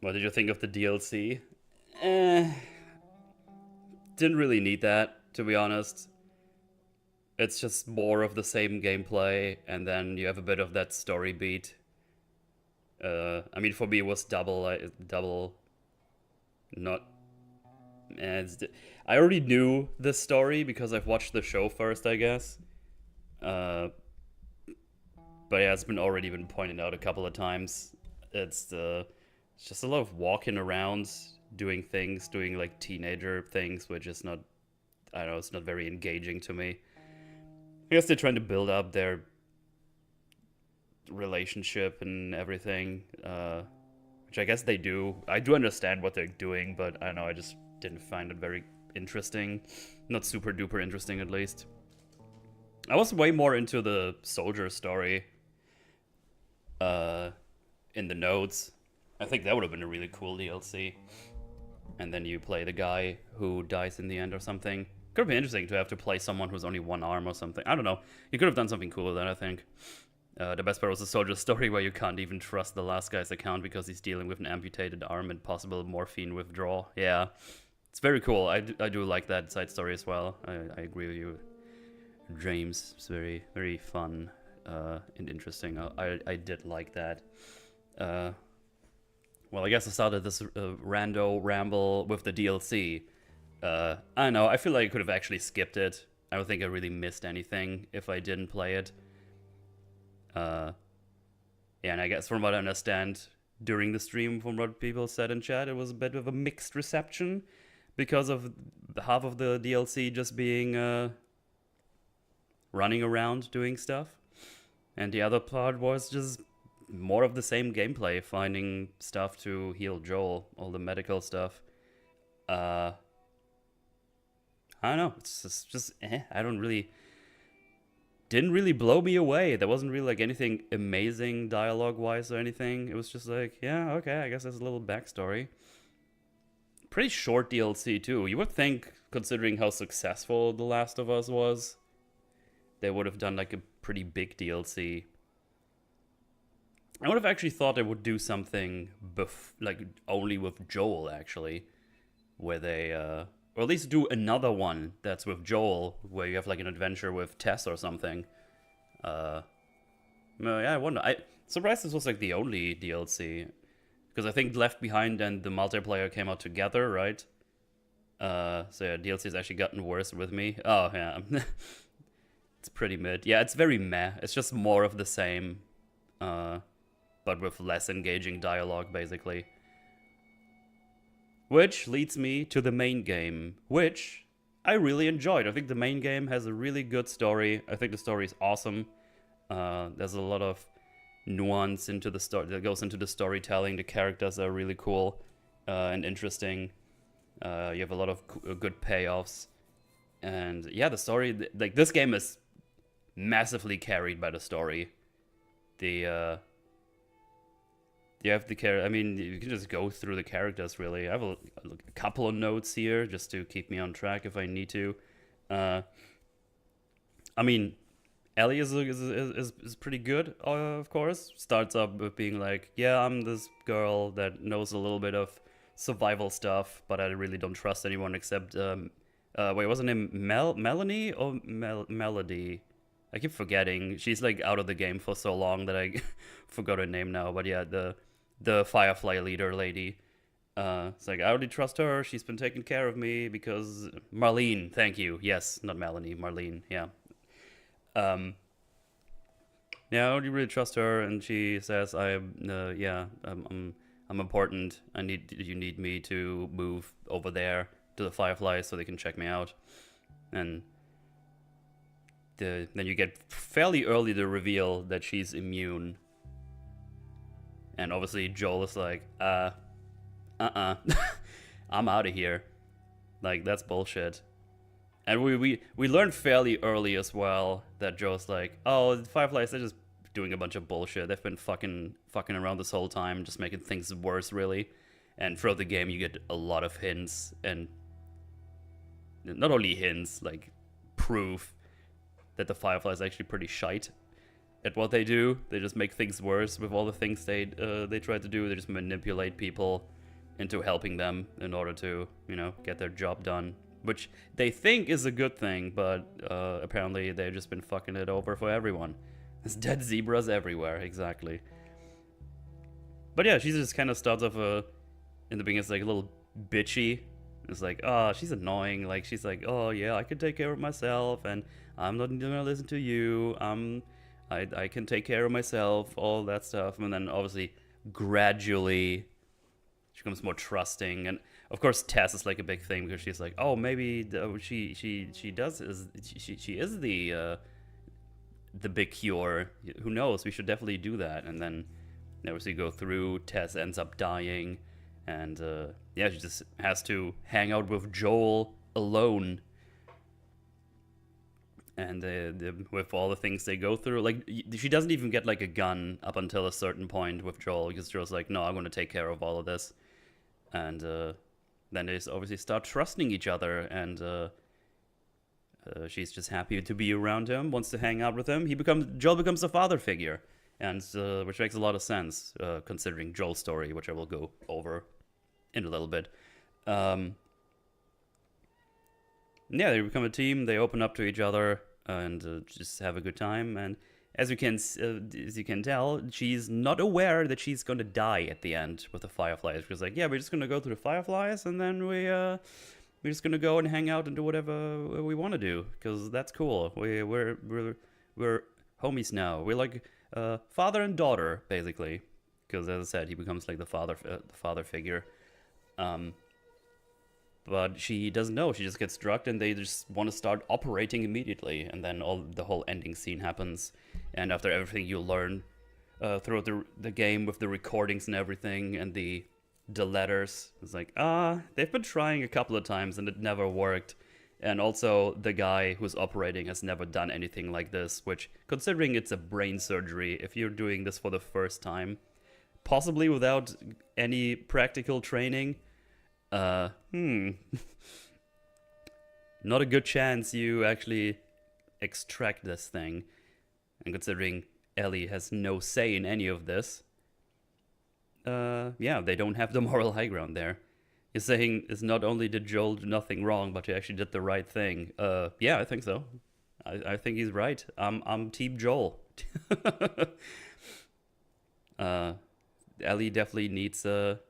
What did you think of the DLC? Eh, didn't really need that, to be honest. It's just more of the same gameplay, and then you have a bit of that story beat. I mean, for me, it was double, not. I already knew the story because I've watched the show first, I guess. Uh, but yeah, it's been already been pointed out a couple of times. It's just a lot of walking around, doing things, doing like teenager things, which is not. I don't know. It's not very engaging to me. I guess they're trying to build up their relationship and everything, which I guess they do. I do understand what they're doing, but I don't know. I just didn't find it very interesting. Not super duper interesting, at least. I was way more into the soldier story uh, in the notes. I think that would have been a really cool DLC. And then you play the guy who dies in the end or something. Could have been interesting to have to play someone who's only one arm or something. I don't know. You could have done something cool with that, I think. The best part was the soldier story where you can't even trust the last guy's account because he's dealing with an amputated arm and possible morphine withdrawal. Yeah, it's very cool. I do like that side story as well. I agree with you, James. It's very, very fun and interesting. I did like that. Well, I guess I started this Rando Ramble with the DLC. I don't know. I feel like I could have actually skipped it. I don't think I really missed anything if I didn't play it. Yeah, and I guess from what I understand during the stream, from what people said in chat, it was a bit of a mixed reception because of half of the DLC just being running around doing stuff, and the other part was just more of the same gameplay, finding stuff to heal Joel, all the medical stuff. I don't know. It's just I don't really didn't really blow me away. There wasn't really like anything amazing dialogue wise or anything. It was just like, yeah, okay, I guess there's a little backstory. Pretty short DLC too. You would think, considering how successful The Last of Us was, they would have done like a pretty big DLC. I would have actually thought they would do something like only with Joel actually, where they or at least do another one that's with Joel, where you have like an adventure with Tess or something. Yeah, I wonder. I surprised this was like the only DLC, because I think Left Behind and the multiplayer came out together, right? So yeah, DLC has actually gotten worse with me. Oh yeah, it's pretty mid. Yeah, it's very meh. It's just more of the same, but with less engaging dialogue, basically. Which leads me to the main game, which I really enjoyed. I think the main game has a really good story. I think the story is awesome. There's a lot of nuance into the story that goes into the storytelling. The characters are really cool and interesting. You have a lot of good payoffs, and yeah, the story. Like this game is massively carried by the story. The you have the I mean, you can just go through the characters, really. I have a couple of notes here just to keep me on track if I need to. I mean, Ellie is pretty good, of course. Starts up with being like, yeah, I'm this girl that knows a little bit of survival stuff, but I really don't trust anyone except, wait, wasn't it Melanie or Melody? I keep forgetting. She's like out of the game for so long that I forgot her name now. But yeah, the Firefly leader lady. It's like, I already trust her. She's been taking care of me because Marlene. Thank you. Yes, not Melanie. Marlene. Yeah. Yeah, I already really trust her, and she says, yeah, I'm important. You need me to move over there to the Fireflies so they can check me out, and then you get fairly early the reveal that she's immune. And obviously Joel is like, I'm out of here. Like, that's bullshit. And we learned fairly early as well that Joel's like, oh, the Fireflies, they're just doing a bunch of bullshit. They've been fucking around this whole time, just making things worse, really. And throughout the game, you get a lot of hints, and not only hints, like proof that the Fireflies are actually pretty shite. at what they do. They just make things worse with all the things they try to do. They just manipulate people into helping them in order to, you know, get their job done, which they think is a good thing, but apparently they've just been fucking it over for everyone. There's dead zebras everywhere, exactly. But yeah, she just kind of starts off in the beginning, it's like a little bitchy. It's like, oh, she's annoying. Like, she's like, oh yeah, I can take care of myself, and I'm not gonna listen to you. I can take care of myself, all that stuff. And then obviously, gradually, she becomes more trusting. And of course, Tess is like a big thing because she's like, oh, maybe she is the big cure. Who knows? We should definitely do that. And then obviously go through. Tess ends up dying, and yeah, she just has to hang out with Joel alone. And with all the things they go through, like, she doesn't even get like a gun up until a certain point with Joel, because Joel's like, no, I'm going to take care of all of this. And then they just obviously start trusting each other, and she's just happy to be around him, wants to hang out with him. Joel becomes a father figure, and which makes a lot of sense considering Joel's story, which I will go over in a little bit. Yeah, they become a team. They open up to each other and just have a good time. And as you can tell, she's not aware that she's gonna die at the end with the Fireflies. She's like, yeah, we're just gonna go through the Fireflies, and then we're just gonna go and hang out and do whatever we want to do, because that's cool. We're homies now. We're like father and daughter, basically. Because as I said, he becomes like the father figure. But she doesn't know. She just gets drugged, and they just want to start operating immediately. And then the whole ending scene happens. And after everything you learn throughout the game with the recordings and everything, and the letters, it's like, they've been trying a couple of times and it never worked. And also, the guy who's operating has never done anything like this, which, considering it's a brain surgery, if you're doing this for the first time, possibly without any practical training, not a good chance you actually extract this thing. And considering Ellie has no say in any of this, yeah, they don't have the moral high ground there. You're saying it's not only did Joel do nothing wrong, but he actually did the right thing. Yeah, I think so. I think he's right. I'm Team Joel. Ellie definitely needs a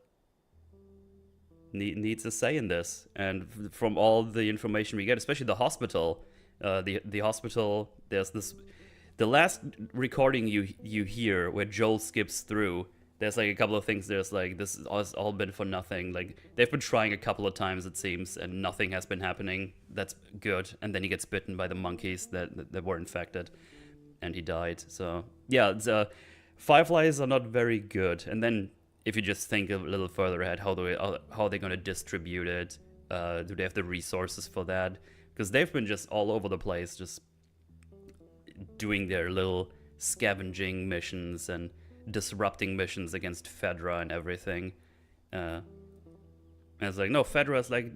say in this, and from all the information we get, especially the hospital, the hospital, there's this, the last recording you hear where Joel skips through. There's like a couple of things. There's like, this has all been for nothing. Like, they've been trying a couple of times, it seems, and nothing has been happening. That's good. And then he gets bitten by the monkeys that were infected, and he died. So yeah, Fireflies are not very good. And then if you just think a little further ahead, how are they going to distribute it? Do they have the resources for that? Because they've been just all over the place, just doing their little scavenging missions and disrupting missions against Fedra and everything. And it's like, no, Fedra's like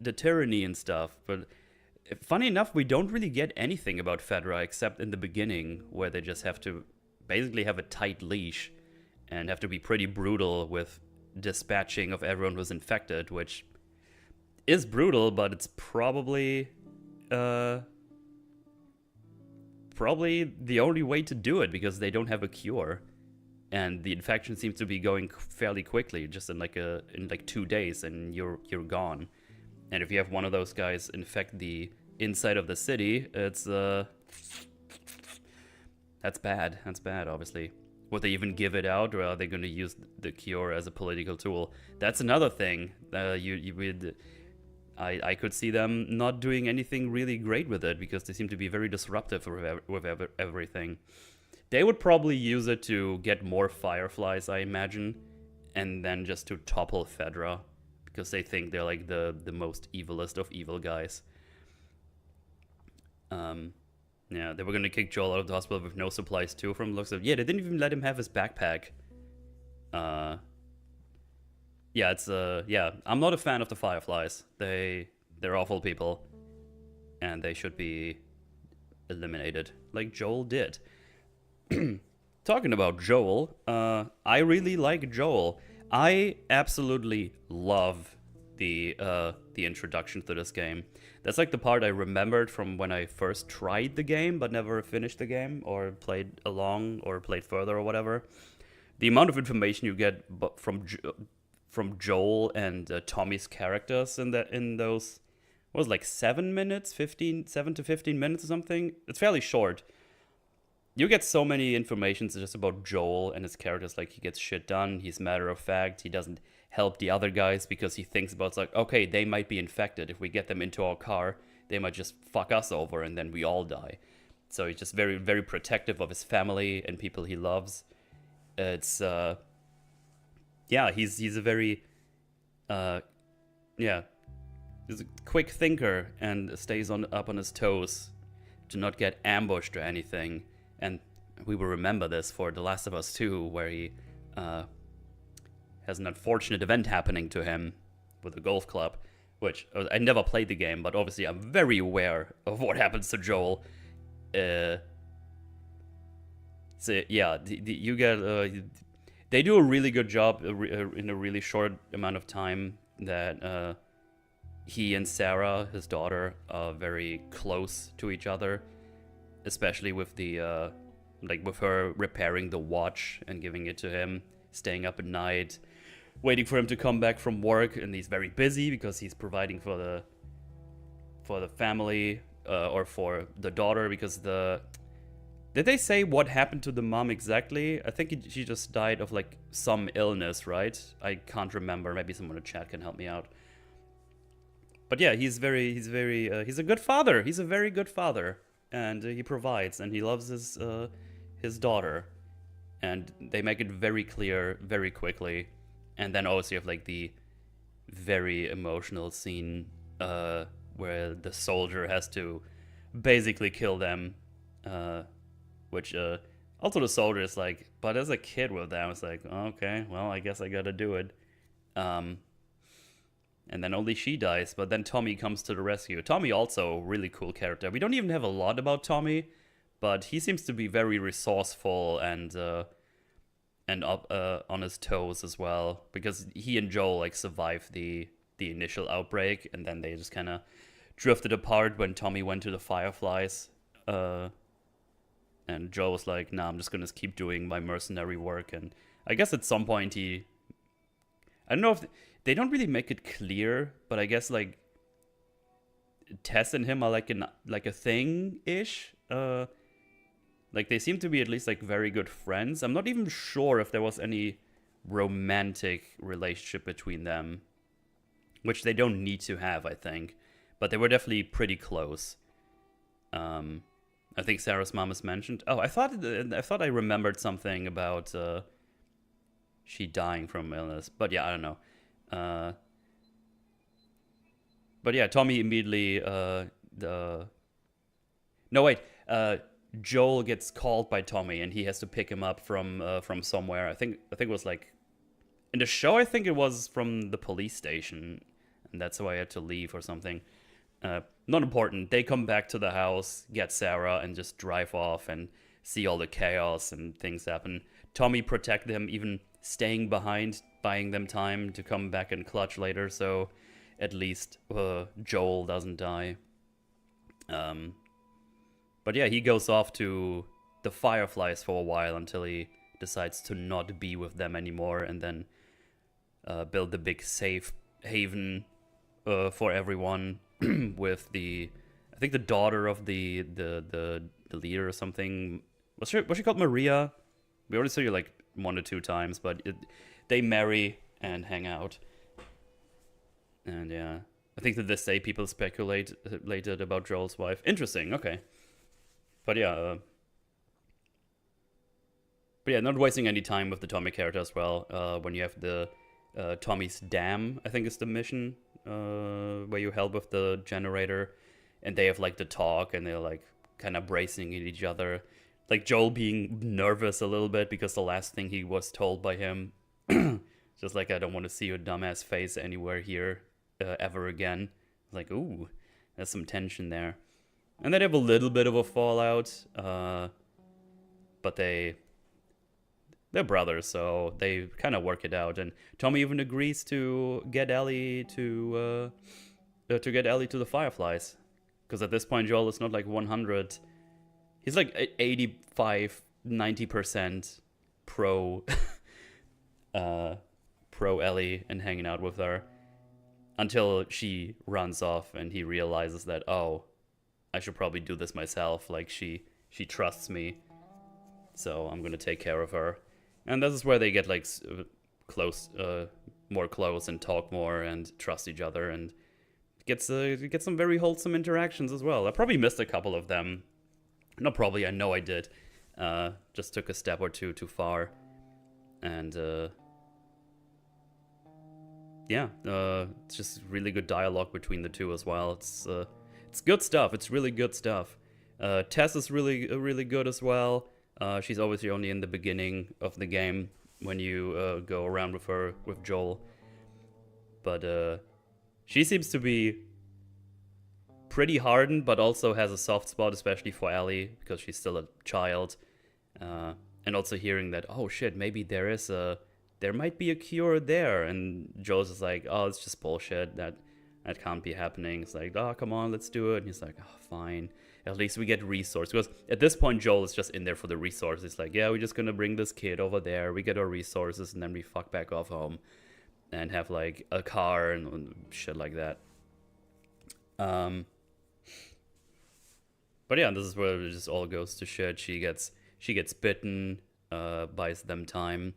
the tyranny and stuff. But funny enough, we don't really get anything about Fedra except in the beginning, where they just have to basically have a tight leash and have to be pretty brutal with dispatching of everyone who's infected, which is brutal, but it's probably the only way to do it, because they don't have a cure. And the infection seems to be going fairly quickly, just in like 2 days, and you're gone. And if you have one of those guys infect the inside of the city, it's that's bad. That's bad, obviously. Would they even give it out, or are they going to use the cure as a political tool? That's another thing. I could see them not doing anything really great with it, because they seem to be very disruptive with everything. They would probably use it to get more Fireflies, I imagine, and then just to topple Fedra, because they think they're like the most evilest of evil guys. Yeah, they were gonna kick Joel out of the hospital with no supplies too, from the looks of. Yeah, they didn't even let him have his backpack. Yeah, it's yeah, I'm not a fan of the Fireflies. They're awful people, and they should be eliminated, like Joel did. Talking about Joel, I really like Joel. I absolutely love the introduction to this game. That's like the part I remembered from when I first tried the game but never finished the game or played along or played further or whatever. The amount of information you get from Joel and Tommy's characters in those what was it, like 7 minutes, 7 to 15 minutes or something. It's fairly short. You get so many informations just about Joel and his characters. Like, he gets shit done. He's matter of fact. He doesn't help the other guys because he thinks about, it's like, okay, they might be infected. If we get them into our car, they might just fuck us over and then we all die. So he's just very, very protective of his family and people he loves. It's yeah, he's a very yeah, he's a quick thinker and stays up on his toes to not get ambushed or anything. And we will remember this for The Last of Us 2, where he has an unfortunate event happening to him with a golf club, which I never played the game, but obviously I'm very aware of what happens to Joel. So yeah, you get they do a really good job in a really short amount of time that he and Sarah, his daughter, are very close to each other. Especially with the, like with her repairing the watch and giving it to him, staying up at night, waiting for him to come back from work, and he's very busy because he's providing for the family, or for the daughter, because did they say what happened to the mom exactly? I think she just died of like some illness, right? I can't remember. Maybe someone in the chat can help me out. But yeah, he's a good father. He's a very good father. And he provides, and he loves his daughter, and they make it very clear very quickly. And then also you have like the very emotional scene where the soldier has to basically kill them, which also the soldier is like, but as a kid with them, it's like, okay, well, I guess I gotta do it. And then only she dies, but then Tommy comes to the rescue. Tommy also really cool character. We don't even have a lot about Tommy, but he seems to be very resourceful and up on his toes as well, because he and Joel like survived the initial outbreak, and then they just kind of drifted apart when Tommy went to the Fireflies. And Joel was like, "Nah, I'm just gonna keep doing my mercenary work." And I guess at some point I don't know if they don't really make it clear, but I guess like Tess and him are like a thing-ish. Like they seem to be at least like very good friends. I'm not even sure if there was any romantic relationship between them, which they don't need to have, I think. But they were definitely pretty close. I think Sarah's mom is mentioned. Oh, I thought I remembered something about she dying from illness, but yeah, I don't know. But yeah, Tommy immediately Joel gets called by Tommy, and he has to pick him up from somewhere. I think it was like in the show. I think it was from the police station, and that's why I had to leave or something. Not important. They come back to the house, get Sarah, and just drive off and see all the chaos and things happen. Tommy protect them, even staying behind, buying them time to come back and clutch later, so at least Joel doesn't die. But yeah, he goes off to the Fireflies for a while until he decides to not be with them anymore, and then build the big safe haven for everyone with I think the daughter of the leader or something. Was she called Maria? We already saw you like 1 or 2 times, but they marry and hang out. And yeah, I think to this day people speculated about Joel's wife. Interesting, okay. But yeah, not wasting any time with the Tommy character as well. When you have the Tommy's Dam, I think is the mission, where you help with the generator, and they have like the talk, and they're like kind of bracing at each other. Like Joel being nervous a little bit because the last thing he was told by him, just like, I don't want to see your dumbass face anywhere here ever again. Like, ooh, there's some tension there. And then they have a little bit of a fallout. but they're brothers, so they kind of work it out. And Tommy even agrees to get Ellie to get Ellie to the Fireflies, because at this point Joel is not like 100. He's like 85, 90% pro pro Ellie and hanging out with her, until she runs off and he realizes that, oh, I should probably do this myself. Like she trusts me, so I'm gonna take care of her. And this is where they get like more close and talk more and trust each other, and get some very wholesome interactions as well. I probably missed a couple of them. Not probably, I know I did. Just took a step or two too far. And it's just really good dialogue between the two as well. It's good stuff. It's really good stuff. Tess is really good as well. She's obviously only in the beginning of the game when you go around with her, with Joel. But she seems to be pretty hardened, but also has a soft spot, especially for Ellie, because she's still a child. And also hearing that, oh shit, maybe there might be a cure there. And Joel's just like, oh, it's just bullshit. That can't be happening. It's like, oh, come on, let's do it. And he's like, oh, fine. At least we get resources. Because at this point, Joel is just in there for the resources. It's like, yeah, we're just gonna bring this kid over there. We get our resources, and then we fuck back off home. And have, like, a car and shit like that. But yeah, this is where it just all goes to shit. She gets bitten, buys them time.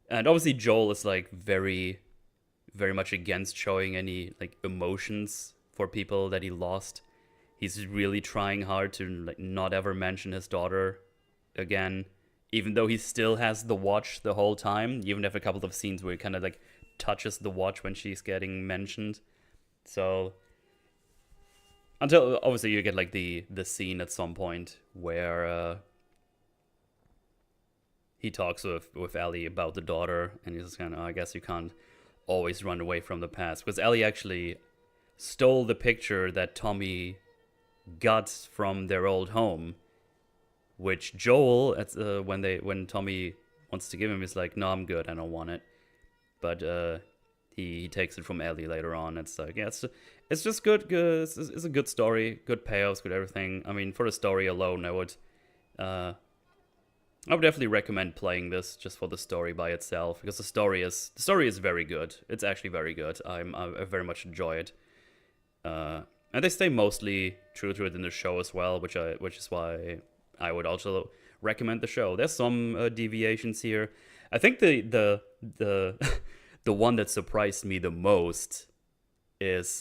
And obviously Joel is, like, very, very much against showing any, like, emotions for people that he lost. He's really trying hard to, like, not ever mention his daughter again, even though he still has the watch the whole time. You even have a couple of scenes where he kind of, like, touches the watch when she's getting mentioned. So until obviously you get, like, the scene at some point where he talks with Ellie about the daughter, and he's just kind of, I guess you can't always run away from the past, because Ellie actually stole the picture that Tommy got from their old home, which Joel, when Tommy wants to give him, is like, no, I'm good, I don't want it. But he takes it from Ellie later on. It's like, yeah, it's just good. It's a good story, good payoffs, good everything. I mean, for the story alone, I would definitely recommend playing this just for the story by itself, because the story is very good. It's actually very good. I very much enjoy it. And they stay mostly true to it in the show as well, which is why I would also recommend the show. There's some deviations here. I think the the one that surprised me the most is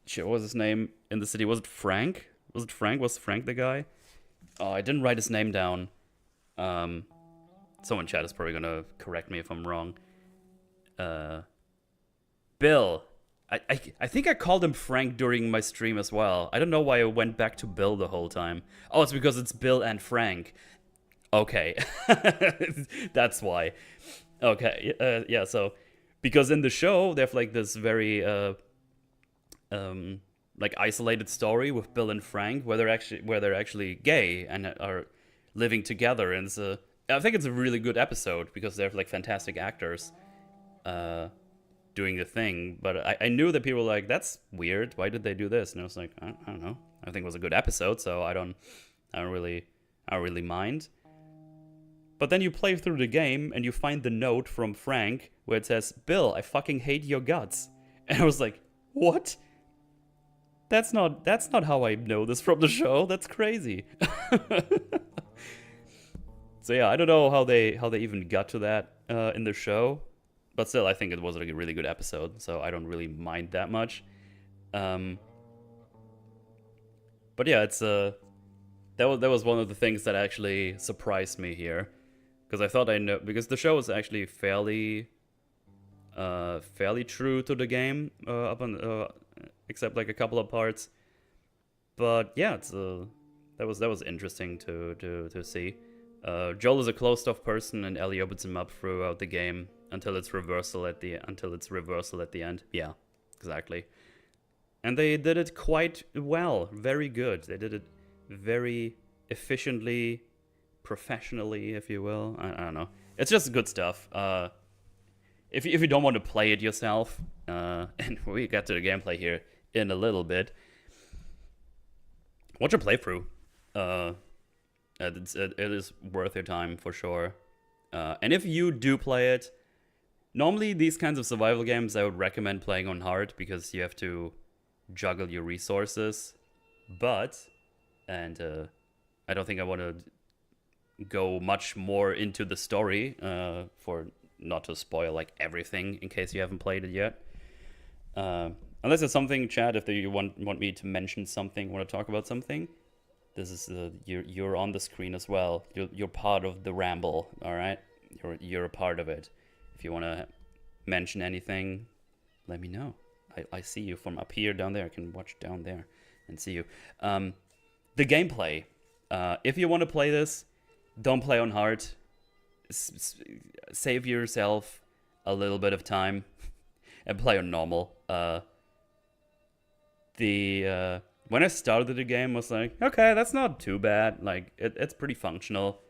shit, what was his name in the city? Was it Frank? Was Frank the guy? Oh, I didn't write his name down. Someone in chat is probably gonna correct me if I'm wrong. Bill. I think I called him Frank during my stream as well. I don't know why I went back to Bill the whole time. Oh, it's because it's Bill and Frank. Okay. That's why. Okay, yeah, so because in the show they have, like, this very like, isolated story with Bill and Frank where they're actually gay and are living together, and I think it's a really good episode because they have, like, fantastic actors doing the thing. But I knew that people were like, that's weird, why did they do this? And I was like, I don't know, I think it was a good episode, so I don't really mind. But then you play through the game and you find the note from Frank where it says, Bill, I fucking hate your guts. And I was like, what? That's not how I know this from the show. That's crazy. So yeah, I don't know how they even got to that in the show. But still, I think it was, like, a really good episode, so I don't really mind that much. But yeah, it's that was one of the things that actually surprised me here, because I thought I know, because the show is actually fairly true to the game except, like, a couple of parts. But yeah, it's that was interesting to see. Joel is a closed off person, and Ellie opens him up throughout the game until its reversal at the end. Yeah, exactly. And they did it quite well, very good. They did it very efficiently, professionally, if you will. I don't know. It's just good stuff. If you don't want to play it yourself, and we get to the gameplay here in a little bit, watch a playthrough. It is worth your time for sure. And if you do play it, normally these kinds of survival games I would recommend playing on hard because you have to juggle your resources. But, and I don't think I want to go much more into the story for not to spoil like everything in case you haven't played it yet. Unless there's something, chat, if you want me to mention something, want to talk about something, this is you're on the screen as well. You're part of the Ramble, all right? You're a part of it. If you want to mention anything, let me know. I see you from up here, down there. I can watch down there and see you. The gameplay. If you want to play this, don't play on hard. Save yourself a little bit of time and play on normal. When I started the game, I was like, okay, that's not too bad. Like, it's pretty functional.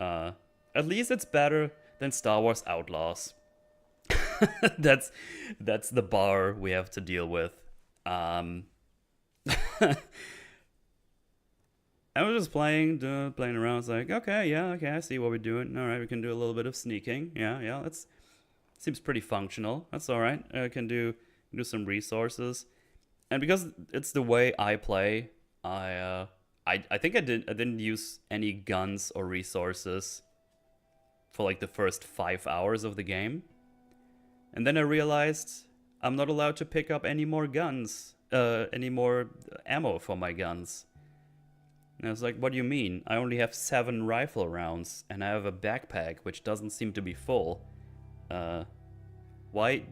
At least it's better than Star Wars Outlaws. That's the bar we have to deal with. I was just playing around. It's like, okay, I see what we're doing. All right, we can do a little bit of sneaking. Yeah, that's seems pretty functional. That's all right. I can do some resources, and because it's the way I play, I think I didn't use any guns or resources for like the first 5 hours of the game, and then I realized I'm not allowed to pick up any more guns, any more ammo for my guns. And I was like, what do you mean? I only have 7 rifle rounds, and I have a backpack which doesn't seem to be full. Why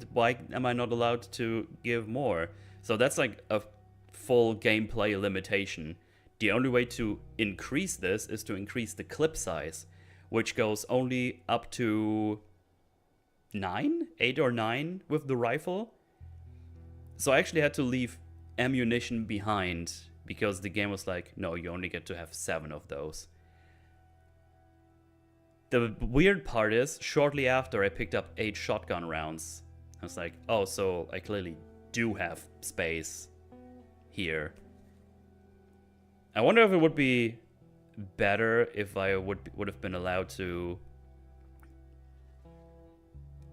am I not allowed to give more? So that's like a full gameplay limitation. The only way to increase this is to increase the clip size, which goes only up to 8 or 9 with the rifle. So I actually had to leave ammunition behind because the game was like, no, you only get to have 7 of those. The weird part is, shortly after I picked up 8 shotgun rounds, I was like, oh, so I clearly do have space here. I wonder if it would be better if I would have been allowed to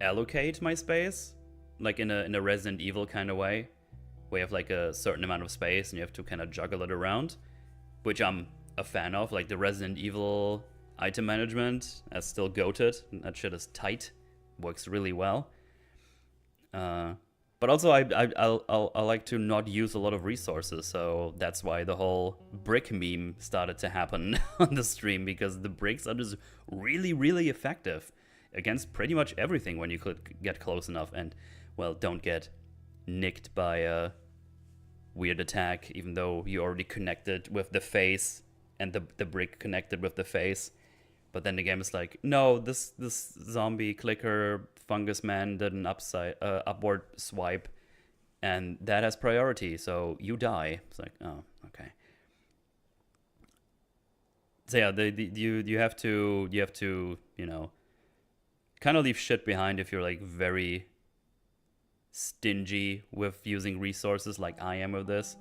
allocate my space, like in a Resident Evil kind of way, where you have like a certain amount of space and you have to kind of juggle it around, which I'm a fan of. Like the Resident Evil item management, that's still goated. That shit is tight, works really well. But also I like to not use a lot of resources, so that's why the whole brick meme started to happen on the stream, because the bricks are just really, really effective against pretty much everything when you could get close enough and, well, don't get nicked by a weird attack, even though you already connected with the face and the brick connected with the face. But then the game is like, no, this zombie clicker fungus man did an upward swipe, and that has priority, so you die. It's like, oh, okay. So yeah, you have to kind of leave shit behind if you're like very stingy with using resources like I am with this,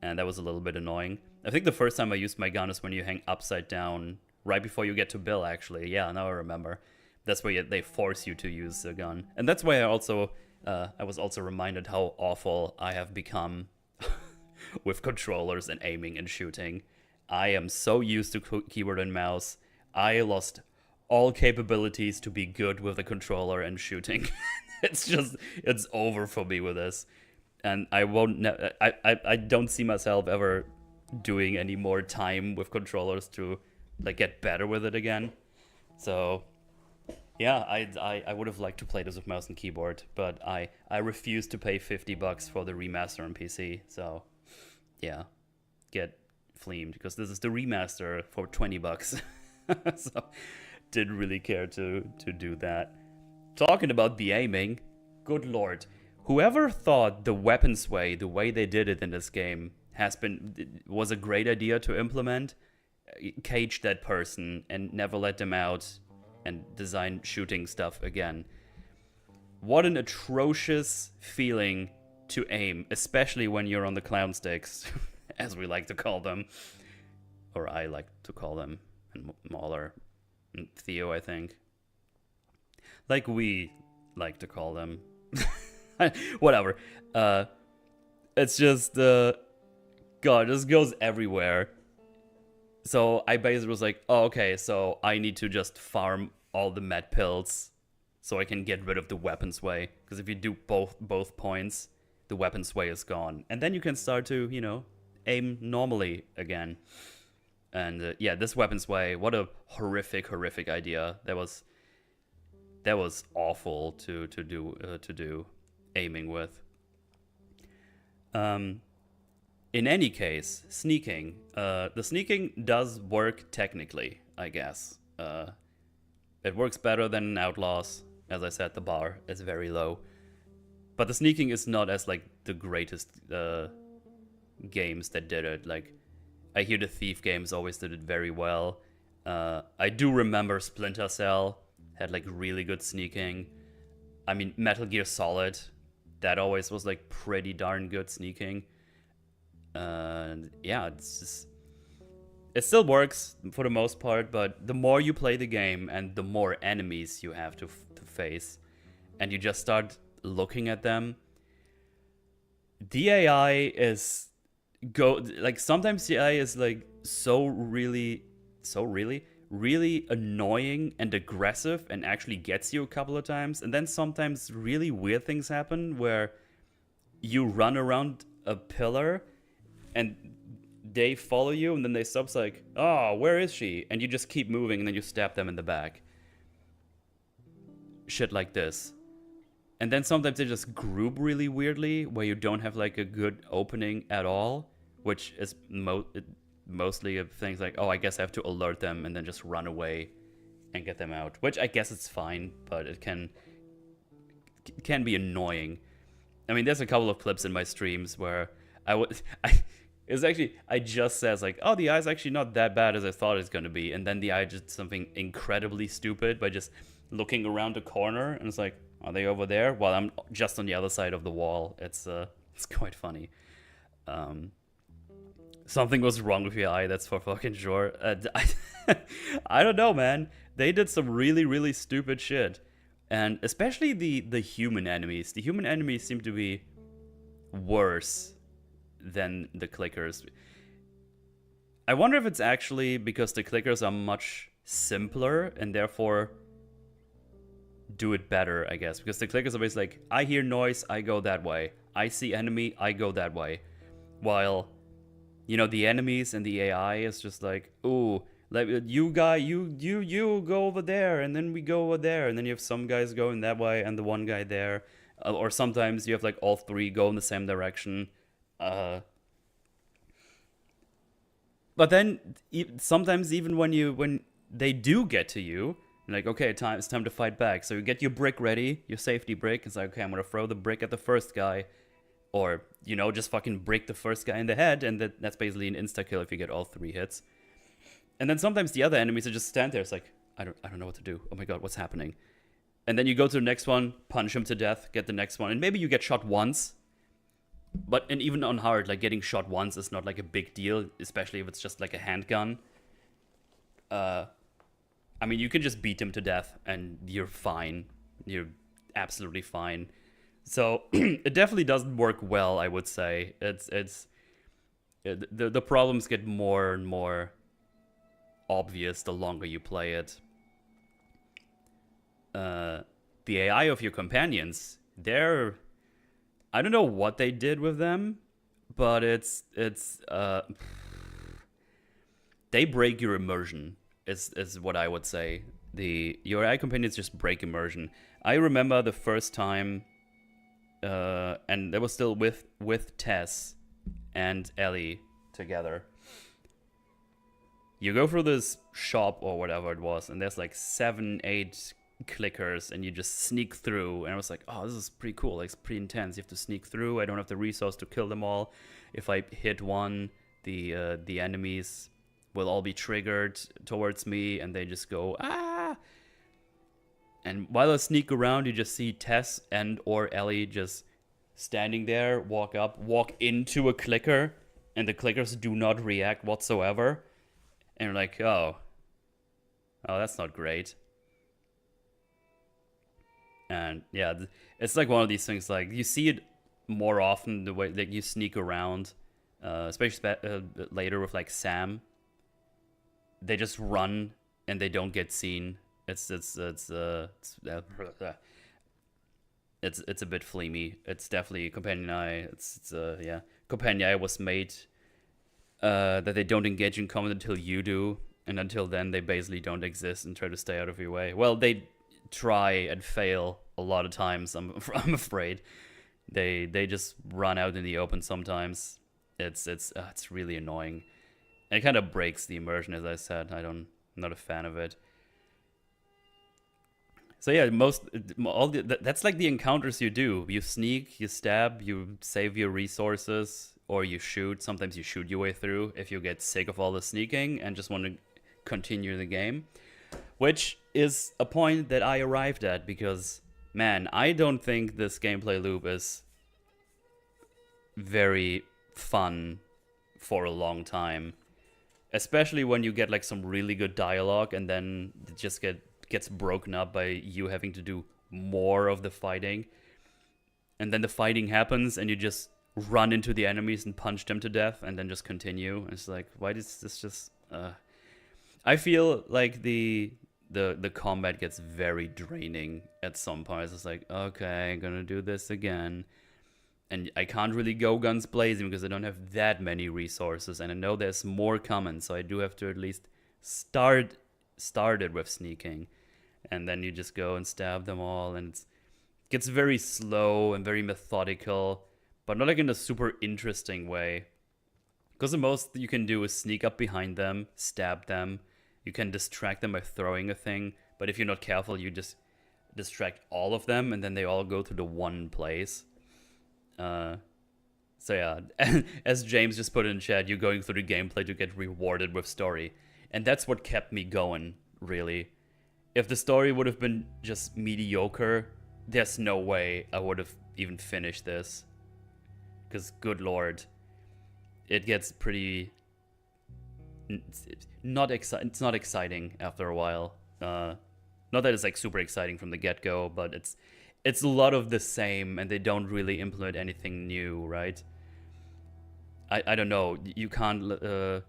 and that was a little bit annoying. I think the first time I used my gun is when you hang upside down right before you get to Bill, actually. Yeah, now I remember. That's where they force you to use a gun. And that's why I was also reminded how awful I have become with controllers and aiming and shooting. I am so used to keyboard and mouse. I lost all capabilities to be good with a controller and shooting. It's over for me with this. And I don't see myself ever doing any more time with controllers to like get better with it again. So yeah, I would have liked to play this with mouse and keyboard, but I refuse to pay $50 for the remaster on PC. So yeah, get fleamed, because this is the remaster for $20. So didn't really care to do that. Talking about the aiming, good lord, whoever thought the weapon sway, the way they did it in this game, was a great idea to implement. Cage that person and never let them out and design shooting stuff again. What an atrocious feeling to aim, especially when you're on the clown sticks, as we like to call them. Or I like to call them, and Mahler and Theo, I think. Like we like to call them. Whatever. It's just, God, this goes everywhere. So I basically was like, oh, okay, so I need to just farm all the med pills so I can get rid of the weapon sway. Because if you do both points, the weapon sway is gone. And then you can start to, aim normally again. And yeah, this weapon sway, what a horrific idea. That was awful to do aiming with. In any case, sneaking. The sneaking does work technically, I guess. It works better than in Outlaws. As I said, the bar is very low. But the sneaking is not as, like, the greatest games that did it. Like, I hear the Thief games always did it very well. I do remember Splinter Cell had, like, really good sneaking. I mean, Metal Gear Solid, that always was, like, pretty darn good sneaking. Yeah, it still works for the most part, but the more you play the game and the more enemies you have to face, and you just start looking at them, the AI is sometimes the AI is like really annoying and aggressive and actually gets you a couple of times, and then sometimes really weird things happen where you run around a pillar and they follow you, and then they stop, like, oh, where is she? And you just keep moving, and then you stab them in the back. Shit like this. And then sometimes they just group really weirdly, where you don't have, like, a good opening at all, which is mostly of things like, oh, I guess I have to alert them, and then just run away and get them out. Which I guess it's fine, but it can be annoying. I mean, there's a couple of clips in my streams where I just says like, oh, the eye's actually not that bad as I thought it's going to be. And then the eye did something incredibly stupid by just looking around the corner. And it's like, are they over there? While I'm just on the other side of the wall. It's quite funny. Something was wrong with your eye, that's for fucking sure. I don't know, man. They did some really, really stupid shit. And especially the human enemies. The human enemies seem to be worse than the clickers. I wonder if it's actually because the clickers are much simpler and therefore do it better, I guess. Because the clickers are basically like, I hear noise, I go that way. I see enemy, I go that way. While, the enemies and the AI is just like, ooh, like, you go over there, and then we go over there, and then you have some guys going that way and the one guy there. Or sometimes you have like all three go in the same direction. But then sometimes even when they do get to you, like, okay, it's time to fight back. So you get your brick ready, your safety brick. It's like, okay, I'm gonna throw the brick at the first guy, or just fucking break the first guy in the head, and that's basically an insta kill if you get all 3 hits. And then sometimes the other enemies are just stand there. It's like, I don't know what to do. Oh my god, what's happening? And then you go to the next one, punch him to death, get the next one, and maybe you get shot once. And even on hard, like, getting shot once is not like a big deal, especially if it's just like a handgun. I mean, you can just beat him to death and you're fine. You're absolutely fine. So it definitely doesn't work well, I would say. The problems get more and more obvious the longer you play it. The AI of your companions, I don't know what they did with them, but they break your immersion, is what I would say. Your AI companions just break immersion. I remember the first time, and that was still with Tess and Ellie together. You go through this shop or whatever it was, and there's like 7, 8 clickers and you just sneak through. And I was like, oh, this is pretty cool. Like, it's pretty intense. You have to sneak through. I don't have the resource to kill them all. If I hit one, the enemies will all be triggered towards me, and they just go, ah! And while I sneak around, you just see Tess and or Ellie just standing there, walk into a clicker, and the clickers do not react whatsoever. And you're like, oh, that's not great. And yeah, it's like one of these things, like, you see it more often, the way that you sneak around, especially later with like Sam. They just run and they don't get seen. It's a bit fleamy. It's definitely Companion Eye. Companion Eye was made that they don't engage in combat until you do, and until then they basically don't exist and try to stay out of your way. Well, they try and fail a lot of times. I'm afraid they just run out in the open sometimes. It's really annoying. And it kind of breaks the immersion, as I said. I'm not a fan of it. So yeah, that's like the encounters you do. You sneak, you stab, you save your resources, or you shoot. Sometimes you shoot your way through if you get sick of all the sneaking and just want to continue the game. Which is a point that I arrived at because, man, I don't think this gameplay loop is very fun for a long time. Especially when you get like some really good dialogue and then it just gets broken up by you having to do more of the fighting. And then the fighting happens and you just run into the enemies and punch them to death and then just continue. And it's like, why does this just... I feel like the combat gets very draining at some points. It's like, okay, I'm gonna do this again. And I can't really go guns blazing because I don't have that many resources. And I know there's more coming, so I do have to at least start it with sneaking. And then you just go and stab them all. And it gets very slow and very methodical, but not like in a super interesting way. Because the most you can do is sneak up behind them, stab them. You can distract them by throwing a thing. But if you're not careful, you just distract all of them, and then they all go to the one place. So yeah, as James just put in chat, you're going through the gameplay to get rewarded with story. And that's what kept me going, really. If the story would have been just mediocre, there's no way I would have even finished this. Because, good lord, it gets pretty... It's not exciting after a while. Not that it's like super exciting from the get-go, but it's a lot of the same, and they don't really implement anything new, right? I don't know. You can't... how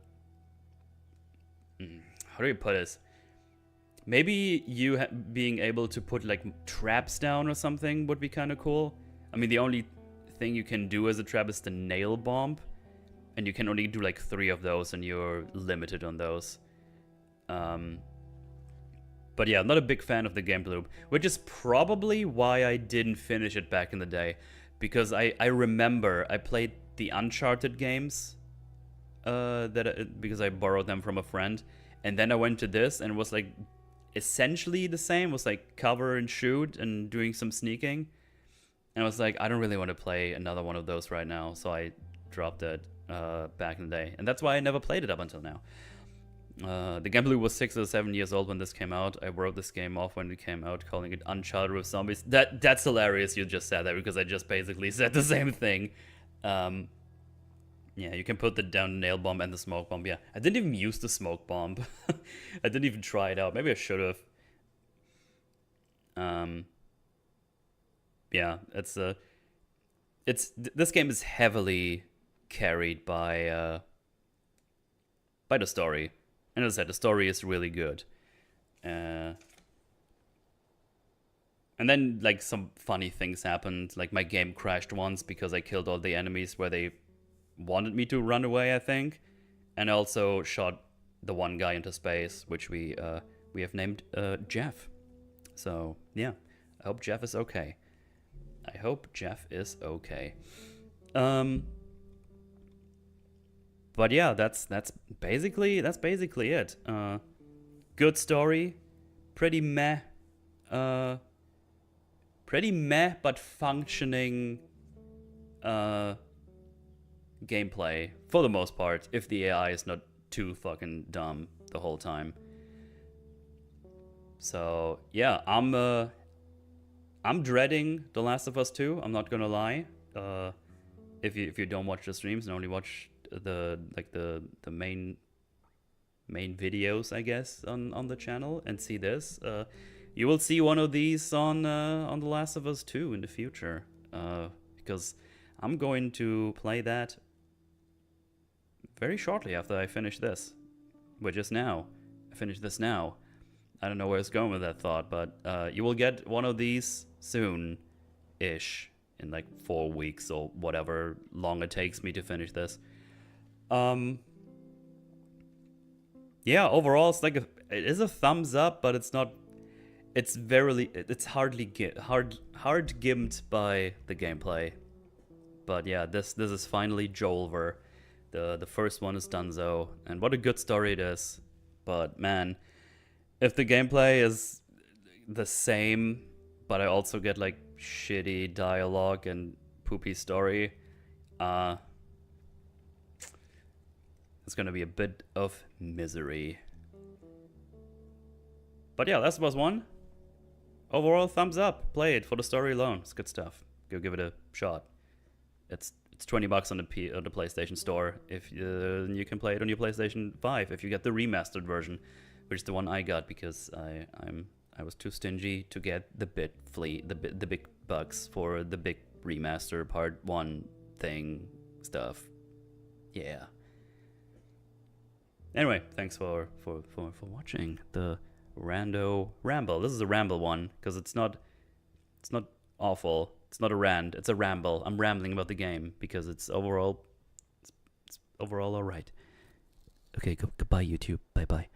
do you put this? Maybe you being able to put like traps down or something would be kind of cool. I mean, the only thing you can do as a trap is the nail bomb, and you can only do like 3 of those, and you're limited on those. But yeah, I'm not a big fan of the gameplay loop, which is probably why I didn't finish it back in the day. Because I remember I played the Uncharted games because I borrowed them from a friend. And then I went to this and it was like essentially the same. It was like cover and shoot and doing some sneaking. And I was like, I don't really want to play another one of those right now. So I dropped it back in the day. And that's why I never played it up until now. The gameplay was 6 or 7 years old when this came out. I wrote this game off when it came out, calling it Uncharted with Zombies. That's hilarious you just said that, because I just basically said the same thing. Yeah, you can put down the nail bomb and the smoke bomb. Yeah, I didn't even use the smoke bomb. I didn't even try it out. Maybe I should have. Yeah, this game is heavily carried by the story. And as I said, the story is really good. And then, like, some funny things happened. Like, my game crashed once because I killed all the enemies where they wanted me to run away, I think. And I also shot the one guy into space, which we have named Jeff. So, yeah. I hope Jeff is okay. I hope Jeff is okay. But yeah, that's basically it. Good story, pretty meh pretty meh but functioning gameplay for the most part, if the AI is not too fucking dumb the whole time. So yeah, I'm dreading The Last of Us 2. I'm not gonna lie. If you don't watch the streams and only watch the main videos, I guess, on the channel and see this, you will see one of these on The Last of Us 2 in the future, because I'm going to play that very shortly after I finish this, which is now. I finish this now. I don't know where it's going with that thought, but you will get one of these soon-ish, in like 4 weeks or whatever long it takes me to finish this. Yeah, overall it's like it is a thumbs up, but it's not. It's hardly hard gimped by the gameplay. But yeah, this is finally Joelver. The first one is Dunzo, and what a good story it is. But man, if the gameplay is the same, but I also get like shitty dialogue and poopy story, it's gonna be a bit of misery. But yeah, Last of Us 1. Overall, thumbs up. Play it for the story alone. It's good stuff. Go give it a shot. It's $20 on the PlayStation Store. If you can play it on your PlayStation 5 if you get the remastered version, which is the one I got because I was too stingy to get the the big bucks for the big remaster part 1 thing stuff. Yeah. Anyway, thanks for watching the Rando Ramble. This is a Ramble one because it's not awful. It's not a rant. It's a ramble. I'm rambling about the game because it's overall all right. Okay, goodbye YouTube. Bye bye.